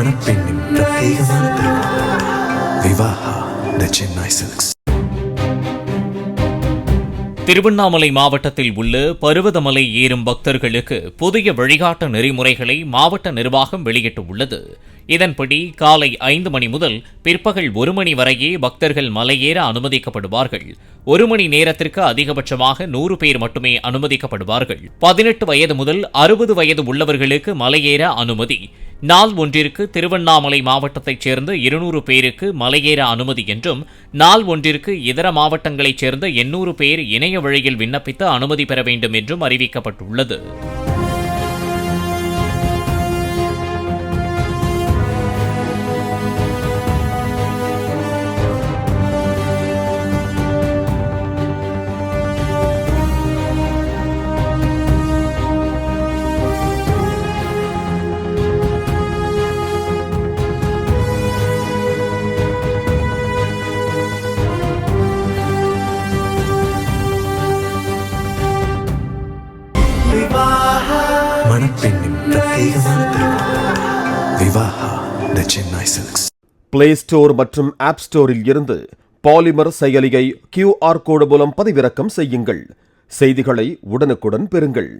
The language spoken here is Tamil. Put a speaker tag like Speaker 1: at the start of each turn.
Speaker 1: மணப்பெண்ணின் பிரத்யேகமான திருமணம் விவாஹா தி சென்னை சில்க்ஸ்.
Speaker 2: திருவண்ணாமலை மாவட்டத்தில் உள்ள பருவதமலை ஏறும் பக்தர்களுக்கு புதிய வழிகாட்டு நெறிமுறைகளை மாவட்ட நிர்வாகம் வெளியிட்டுள்ளது. இதன்படி காலை 5 மணி முதல் பிற்பகல் 1 மணி வரையே பக்தர்கள் மலையேற அனுமதிக்கப்படுவார்கள். 1 மணி நேரத்திற்கு அதிகபட்சமாக 100 பேர் மட்டுமே அனுமதிக்கப்படுவார்கள். 18 வயது முதல் 60 வயது உள்ளவர்களுக்கு மலையேற அனுமதி. நாள் ஒன்றிற்கு திருவண்ணாமலை மாவட்டத்தைச் சேர்ந்த 200 பேருக்கு மலையேற அனுமதி என்றும், நாள் ஒன்றிற்கு இதர மாவட்டங்களைச் சேர்ந்த 800 பேர் இணைய வழியில் விண்ணப்பித்து அனுமதி பெற வேண்டும் என்றும் அறிவிக்கப்பட்டுள்ளது.
Speaker 1: மணப்பெண்ணின் பிரத்யேகமான திருமணம் விவாஹா தி சென்னை சில்க்ஸ்.
Speaker 3: பிளே ஸ்டோர் மற்றும் ஆப் ஸ்டோரில் இருந்து பாலிமர் செயலியை QR கோடு மூலம் பதிவிறக்கம் செய்யுங்கள். செய்திகளை உடனுக்குடன் பெறுங்கள்.